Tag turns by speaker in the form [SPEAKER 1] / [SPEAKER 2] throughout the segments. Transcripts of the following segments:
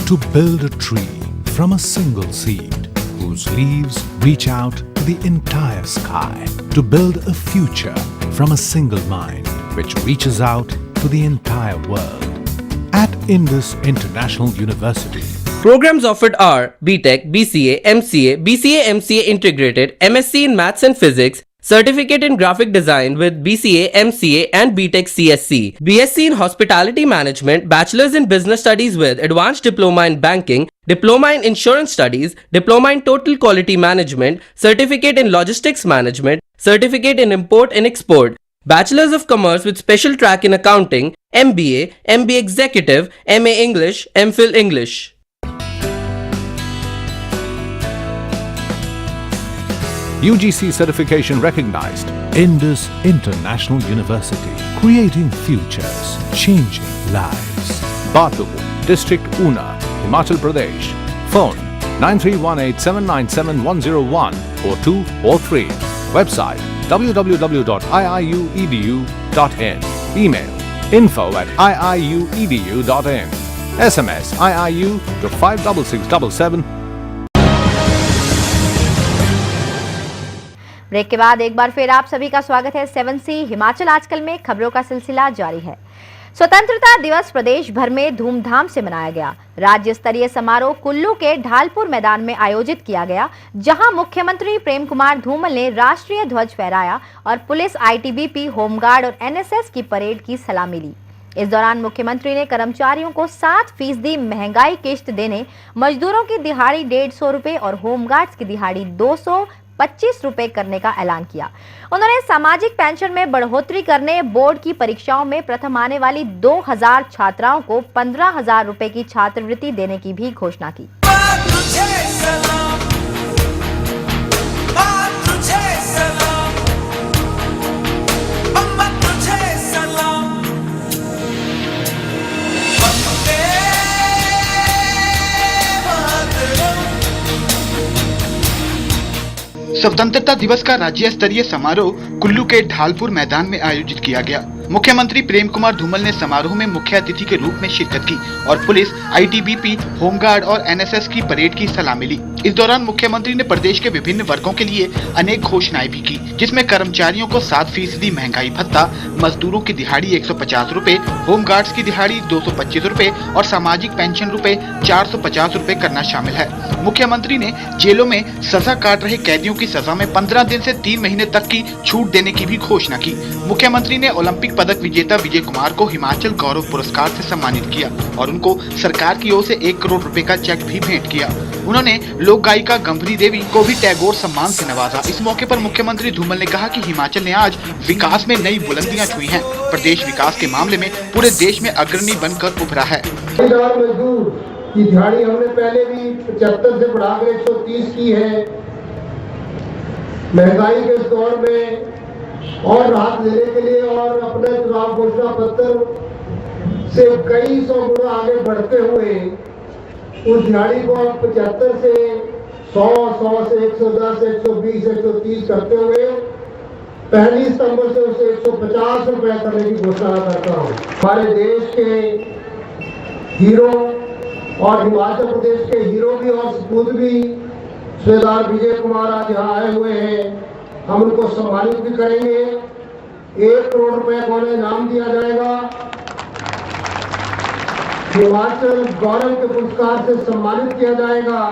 [SPEAKER 1] to build a tree from a single seed whose leaves reach out to the entire sky, to build a future from a single mind which reaches out to the entire world. At Indus International University,
[SPEAKER 2] Programs offered are BTech, BCA, MCA, BCA MCA Integrated, MSc in Maths and Physics, Certificate in Graphic Design with BCA, MCA and BTech CSC, BSc in Hospitality Management, Bachelor's in Business Studies with Advanced Diploma in Banking, Diploma in Insurance Studies, Diploma in Total Quality Management, Certificate in Logistics Management, Certificate in Import and Export, Bachelor's of Commerce with Special Track in Accounting, MBA, MBA Executive, MA English, MPhil English.
[SPEAKER 1] UGC certification recognized. Indus International University, creating futures, changing lives. Batu, District Una, Himachal Pradesh. Phone 9318797101 or 2 or 3. Website www.iiuedu.in. Email info@iiuedu.in. SMS IIU to 56677.
[SPEAKER 3] Break के बाद एक बार फिर आप सभी का स्वागत है 7C Himachal आजकल में। खबरों का सिलसिला जारी है। स्वतंत्रता दिवस प्रदेश भर में धूमधाम से मनाया गया। राज्य स्तरीय समारोह कुल्लू के ढालपुर मैदान में आयोजित किया गया, जहां मुख्यमंत्री प्रेम कुमार धूमल ने राष्ट्रीय ध्वज फहराया और पुलिस, ITBP, होमगार्ड और NSS की परेड की सलामी ली। इस दौरान मुख्यमंत्री ने कर्मचारियों को 7% महंगाई किश्त देने, मजदूरों की दिहाड़ी 150 रुपए और होमगार्ड्स की दिहाड़ी 225 रुपए करने का ऐलान किया। उन्होंने सामाजिक पेंशन में बढ़ोतरी करने, बोर्ड की परीक्षाओं में प्रथम आने वाली 2000 छात्राओं को 15,000 रुपए की छात्रवृत्ति देने की भी घोषणा की।
[SPEAKER 4] स्वतंत्रता दिवस का राज्य स्तरीय समारोह कुल्लू के ढालपुर मैदान में आयोजित किया गया। मुख्यमंत्री प्रेम कुमार धूमल ने समारोह में मुख्य अतिथि के रूप में शिरकत की और पुलिस, ITBP, होमगार्ड और NSS की परेड की सलामी ली। इस दौरान मुख्यमंत्री ने प्रदेश के विभिन्न वर्गों के लिए अनेक घोषणाएं भी की, जिसमें कर्मचारियों को 7% महंगाई भत्ता, मजदूरों की दिहाड़ी 150 रुपए, होमगार्ड्स की दिहाड़ी 225 रुपए और सामाजिक पेंशन रुपए 450 रुपए करना शामिल है। मुख्यमंत्री ने जेलों में सजा काट रहे कैदियों की सजा में 15 दिन से 3 महीने तक की छूट देने की भी घोषणा की। मुख्यमंत्री ने ओलंपिक पदक विजेता विजय कुमार को हिमाचल गौरव पुरस्कार से सम्मानित किया और उनको सरकार की ओर से 1 करोड़ रुपए का चेक भी भेंट किया। उन्होंने लोक गायिका गंभरी देवी को भी टैगोर सम्मान से नवाजा। इस मौके पर मुख्यमंत्री धूमल ने कहा कि हिमाचल ने आज विकास में नई बुलंदियां छुई हैं। प्रदेश विकास के मामले में पूरे देश में अग्रणी बनकर उभरा है।
[SPEAKER 5] की दिहाड़ी हमने पहले भी 75 से बढ़ाकर 130 की है। महंगाई के इस दौर में और राहत लेने के लिए और अपने चुनाव घोषणा पत्र से कई सौ गुना आगे बढ़ते हुए उस दिहाड़ी को 75 से 100, 100 से 110, 120, 130 करते हुए 1 सितंबर से उसे 150 रुपए करने की घोषणा करता हूँ। हमारे देश के हीरो और हिमाचल प्रदेश के हीरो भी और सपूत भी सूबेदार विजय कुमार आज यहाँ आए हुए हैं। हम उनको सम्मानित भी करेंगे। 1 करोड़ रुपए को इनाम दिया जाएगा। हिमाचल गौरव के पुरस्कार से सम्मानित किया जाएगा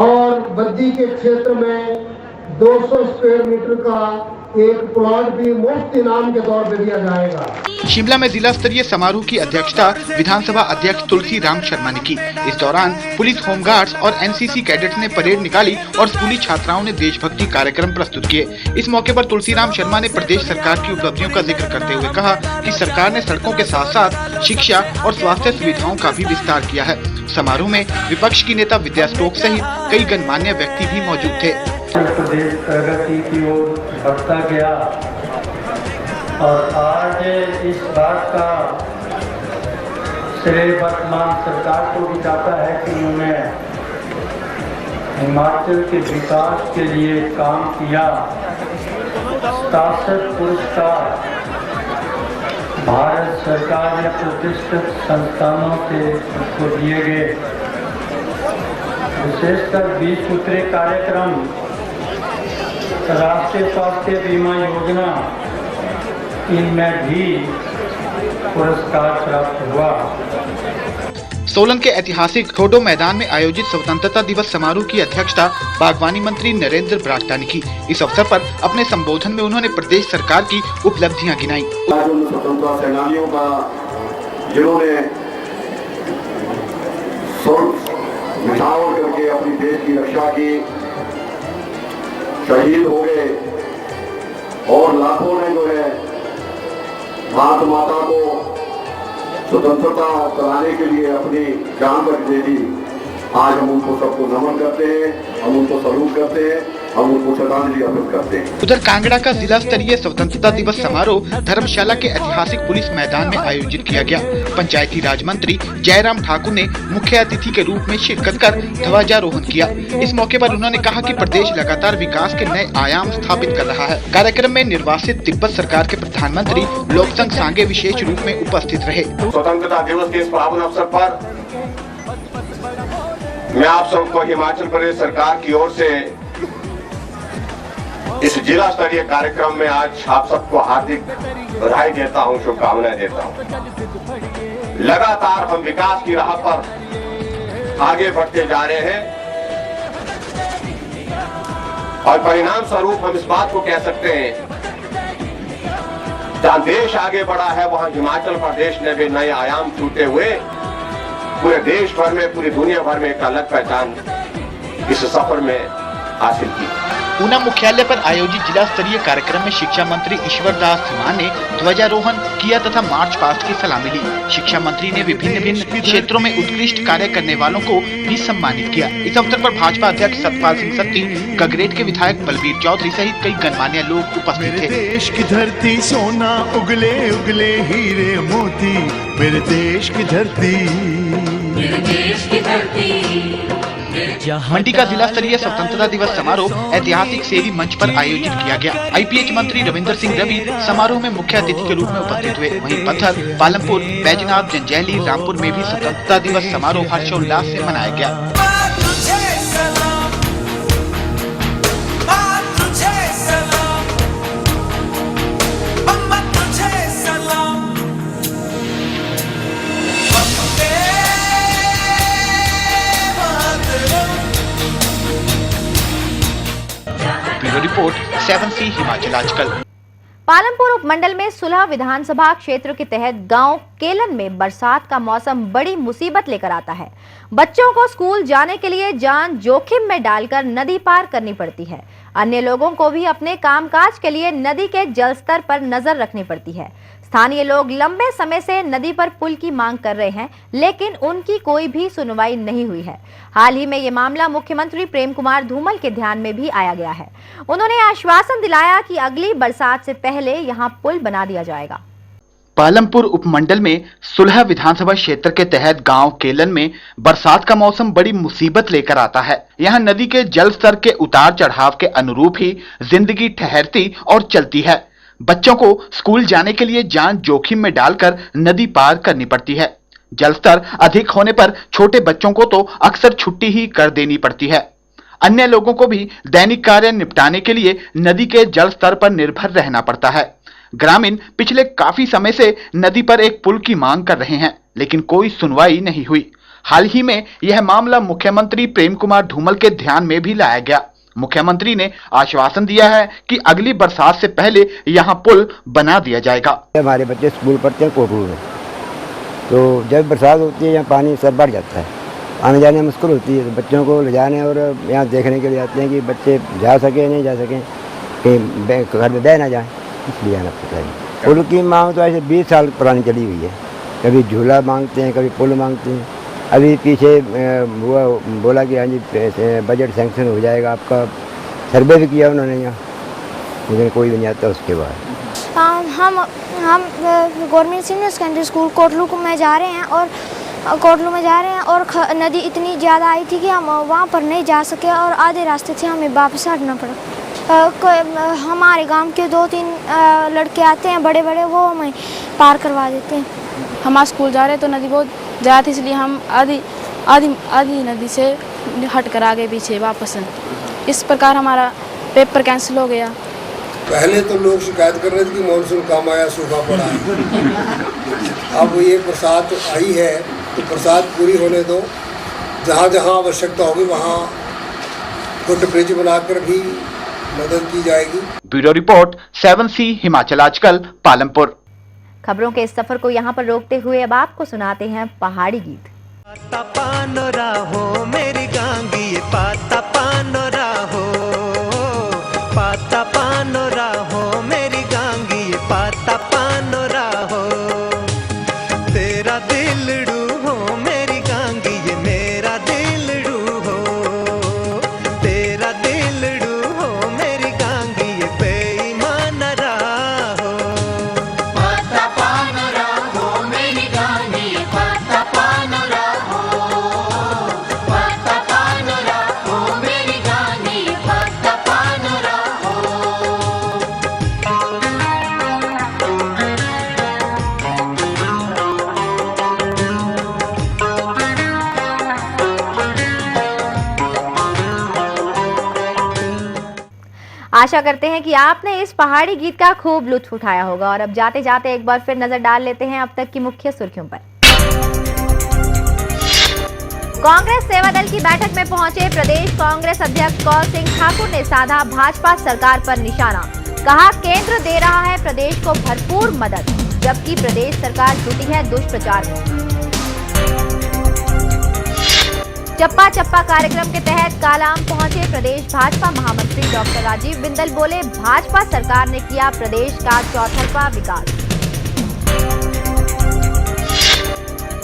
[SPEAKER 5] और बद्दी के क्षेत्र में 200 स्क्वायर मीटर का एक प्लॉट भी मुफ्त इनाम के तौर पर दिया जाएगा।
[SPEAKER 4] शिमला में जिला स्तरीय समारोह की अध्यक्षता विधानसभा अध्यक्ष तुलसी राम शर्मा ने की। इस दौरान पुलिस, होमगार्ड्स और NCC कैडेट्स ने परेड निकाली और स्कूली छात्राओं ने देशभक्ति कार्यक्रम प्रस्तुत किए। इस मौके पर तुलसी राम शर्मा ने प्रदेश सरकार की उपलब्धियों का जिक्र करते हुए कहा कि सरकार ने सड़कों के साथ साथ शिक्षा और स्वास्थ्य सुविधाओं का भी विस्तार किया है। समारोह में विपक्ष की नेता विद्या स्टोक सहित कई गणमान्य व्यक्ति भी मौजूद थे।
[SPEAKER 6] प्रदेश प्रगति की ओर बढ़ता गया और आज इस बात का श्रेय वर्तमान सरकार को भी जाता है कि उन्होंने हिमाचल के विकास के लिए काम किया। 67 पुरस्कार भारत सरकार ने प्रतिष्ठित संस्थानों से उसको दिए गए विशेषकर 20 सूत्रीय कार्यक्रम, राष्ट्रीय स्वास्थ्य बीमा योजना, इनमें भी पुरस्कार प्राप्त हुआ।
[SPEAKER 4] सोलन के ऐतिहासिक ठोडो मैदान में आयोजित स्वतंत्रता दिवस समारोह की अध्यक्षता बागवानी मंत्री नरेंद्र बरागटा ने की। इस अवसर पर अपने संबोधन में उन्होंने प्रदेश सरकार की उपलब्धियां गिनाई।
[SPEAKER 7] स्वतंत्रता सेनानियों का जिन्होंने निछावर करके अपनी देश की रक्षा की, शहीद हो गए और लाखों ने जो है भारत माता को स्वतंत्रता कराने के लिए अपनी जान तक दे दी। आज हम उनको सबको नमन करते हैं, हम उनको सल्यूट करते हैं, हम उनको श्रद्धांजलि अर्पित करते हैं।
[SPEAKER 4] उधर कांगड़ा का जिला स्तरीय स्वतंत्रता दिवस समारोह धर्मशाला के ऐतिहासिक पुलिस मैदान में आयोजित किया गया। पंचायती राज मंत्री जयराम ठाकुर ने मुख्य अतिथि के रूप में शिरकत कर ध्वजारोहण किया। इस मौके पर उन्होंने कहा कि प्रदेश लगातार विकास के नए आयाम स्थापित कर रहा है। कार्यक्रम में निर्वासित तिब्बत सरकार के प्रधानमंत्री लोकसंग सांगे विशेष रूप में उपस्थित रहे।
[SPEAKER 7] स्वतंत्रता दिवस के इस पावन अवसर पर मैं आप सबको हिमाचल प्रदेश सरकार की ओर से इस जिला स्तरीय कार्यक्रम में आज आप सबको हार्दिक बधाई देता हूं, शुभकामनाएं देता हूं। लगातार हम विकास की राह पर आगे बढ़ते जा रहे हैं और परिणाम स्वरूप हम इस बात को कह सकते हैं, जहां देश आगे बढ़ा है वहां हिमाचल प्रदेश ने भी नए आयाम छूते हुए पूरे देश भर में, पूरी दुनिया भर में एक अलग पहचान इस सफर में हासिल की।
[SPEAKER 4] ऊना मुख्यालय पर आयोजित जिला स्तरीय कार्यक्रम में शिक्षा मंत्री ईश्वर दास धीमान ने ध्वजारोहण किया तथा मार्च पास्ट की सलामी ली। शिक्षा मंत्री ने विभिन्न क्षेत्रों में उत्कृष्ट कार्य करने वालों को भी सम्मानित किया। इस अवसर पर भाजपा अध्यक्ष सतपाल सिंह सत्ती, गगरेट के विधायक बलबीर चौधरी सहित कई गणमान्य लोग उपस्थित थे।
[SPEAKER 8] देश की धरती सोना उगले उगले हीरे मोती, मेरे देश की धरती, मेरे देश की धरती।
[SPEAKER 4] मंडी का जिला स्तरीय स्वतंत्रता दिवस समारोह ऐतिहासिक सेरी मंच पर आयोजित किया गया। आईपीएच मंत्री रविंद्र सिंह रवि समारोह में मुख्य अतिथि के रूप में उपस्थित हुए। वहीं पत्थर, पालमपुर, बैजनाथ, जंजैली, रामपुर में भी स्वतंत्रता दिवस समारोह हर्षोल्लास से मनाया गया। रिपोर्ट 7C हिमाचल आजकल।
[SPEAKER 3] पालमपुर उपमंडल में सुलह विधानसभा क्षेत्र के तहत गांव केलन में बरसात का मौसम बड़ी मुसीबत लेकर आता है। बच्चों को स्कूल जाने के लिए जान जोखिम में डालकर नदी पार करनी पड़ती है। अन्य लोगों को भी अपने कामकाज के लिए नदी के जलस्तर पर नजर रखनी पड़ती है। स्थानीय लोग लंबे समय से नदी पर पुल की मांग कर रहे हैं, लेकिन उनकी कोई भी सुनवाई नहीं हुई है। हाल ही में ये मामला मुख्यमंत्री प्रेम कुमार धूमल के ध्यान में भी आया गया है। उन्होंने आश्वासन दिलाया कि अगली बरसात से पहले यहां पुल बना दिया जाएगा।
[SPEAKER 4] पालमपुर उपमंडल में सुलह विधानसभा क्षेत्र के तहत गांव केलन में बरसात का मौसम बड़ी मुसीबत लेकर आता है। यहां नदी के जल स्तर के उतार चढ़ाव के अनुरूप ही जिंदगी ठहरती और चलती है। बच्चों को स्कूल जाने के लिए जान जोखिम में डालकर नदी पार करनी पड़ती है। जलस्तर अधिक होने पर छोटे बच्चों को तो अक्सर छुट्टी ही कर देनी पड़ती है। अन्य लोगों को भी दैनिक कार्य निपटाने के लिए नदी के जल स्तर पर निर्भर रहना पड़ता है। ग्रामीण पिछले काफी समय से नदी पर एक पुल की मांग कर रहे हैं, लेकिन कोई सुनवाई नहीं हुई। हाल ही में यह मामला मुख्यमंत्री प्रेम कुमार धूमल के ध्यान में भी लाया गया। मुख्यमंत्री ने आश्वासन दिया है कि अगली बरसात से पहले यहां पुल बना दिया जाएगा।
[SPEAKER 9] हमारे बच्चे स्कूल पढ़ते हैं कोटरू में, तो जब बरसात होती है यहाँ पानी सर बढ़ जाता है, आने जाने में मुश्किल होती है। तो बच्चों को ले जाने और यहाँ देखने के लिए आते हैं कि बच्चे जा सके नहीं जा सकें, कहीं घर में बह ना जाए, इसलिए आना पड़ता है। पुल की मांग तो ऐसे 20 साल पुरानी चली हुई है। कभी झूला मांगते हैं, कभी पुल मांगते हैं। अभी पीछे हुआ बोला कि हाँ जी बजट सैंक्शन हो जाएगा, आपका सर्वे भी किया उन्होंने यहाँ, लेकिन कोई भी नहीं आता उसके बाद।
[SPEAKER 10] हम गवर्नमेंट सीनियर सेकेंडरी स्कूल कोटलू में जा रहे हैं और नदी इतनी ज़्यादा आई थी कि हम वहाँ पर नहीं जा सके और आधे रास्ते से हमें वापस हटना पड़ा। हमारे गांव के 2-3 लड़के आते हैं बड़े बड़े, वो हमें पार करवा देते हैं।
[SPEAKER 11] हम आज स्कूल जा रहे तो नदी बहुत ज़्यादा थी, इसलिए हम आधी नदी से हट कर आगे पीछे वापस। इस प्रकार हमारा पेपर कैंसिल हो गया।
[SPEAKER 12] पहले तो लोग शिकायत कर रहे थे कि मानसून कम आया, सूखा पड़ा है। अब ये बरसात आई है तो बरसात पूरी होने दो, जहाँ जहाँ आवश्यकता होगी वहाँ फुट ब्रिज बनाकर भी मदद की जाएगी।
[SPEAKER 4] ब्यूरो रिपोर्ट 7C हिमाचल आजकल, पालमपुर।
[SPEAKER 3] खबरों के इस सफर को यहाँ पर रोकते हुए अब आपको सुनाते हैं पहाड़ी गीत।
[SPEAKER 13] पाता पानोरा हो मेरी गांगी, पाता पानोरा हो, पाता पानोरा हो मेरी गांगी, पाता पानोरा हो, तेरा दिलड़ू हो मेरी गांगी, ये मेरा दिलड़ू हो, तेरा दिलड़ू हो मेरी गांगी, ये बेईमान हो। पाता पानोरा हो मेरी गांगी, पाता पानोरा हो, पाता पानोरा हो मेरी गांगी, पाता पानोरा हो।
[SPEAKER 3] आशा करते हैं कि आपने इस पहाड़ी गीत का खूब लुत्फ उठाया होगा। और अब जाते जाते एक बार फिर नजर डाल लेते हैं अब तक की मुख्य सुर्खियों पर। कांग्रेस सेवा दल की बैठक में पहुंचे प्रदेश कांग्रेस अध्यक्ष कौल सिंह ठाकुर ने साधा भाजपा सरकार पर निशाना। कहा, केंद्र दे रहा है प्रदेश को भरपूर मदद, जबकि प्रदेश सरकार जुटी है दुष्प्रचार में। चप्पा चप्पा कार्यक्रम के तहत कालाम पहुंचे प्रदेश भाजपा महामंत्री डॉक्टर राजीव बिंदल। बोले, भाजपा सरकार ने किया प्रदेश का चौतरफा विकास।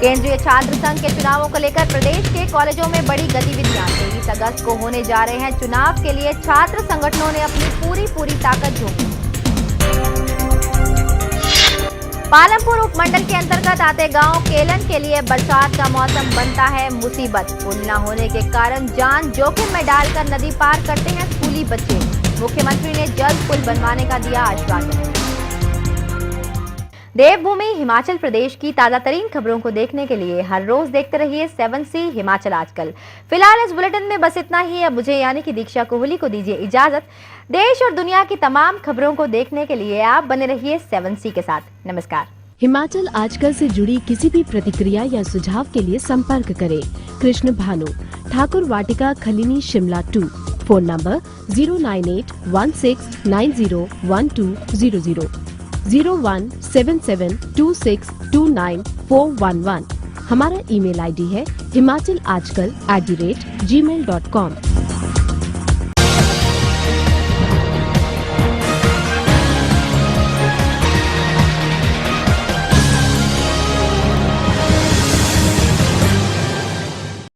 [SPEAKER 3] केंद्रीय छात्र संघ के चुनावों को लेकर प्रदेश के कॉलेजों में बड़ी गतिविधियां। 23 अगस्त को होने जा रहे हैं चुनाव, के लिए छात्र संगठनों ने अपनी पूरी ताकत झोंकी। पालमपुर उपमंडल के अंतर्गत आते गांव केलन के लिए बरसात का मौसम बनता है मुसीबत। पुल न होने के कारण जान जोखिम में डालकर नदी पार करते हैं स्कूली बच्चे। मुख्यमंत्री ने जल्द पुल बनवाने का दिया आश्वासन। देवभूमि हिमाचल प्रदेश की ताजा तरीन खबरों को देखने के लिए हर रोज देखते रहिए 7C हिमाचल आजकल। फिलहाल इस बुलेटिन में बस इतना ही। अब मुझे यानी कि दीक्षा कोहली को दीजिए इजाजत। देश और दुनिया की तमाम खबरों को देखने के लिए आप बने रहिए 7C के साथ। नमस्कार।
[SPEAKER 14] हिमाचल आजकल से जुड़ी किसी भी प्रतिक्रिया या सुझाव के लिए संपर्क करें कृष्ण भानु, ठाकुर वाटिका, खलीनी, शिमला 2। Phone number 09816901200, 017726294111। हमारा ईमेल आईडी है himachalaajkal@gmail.com।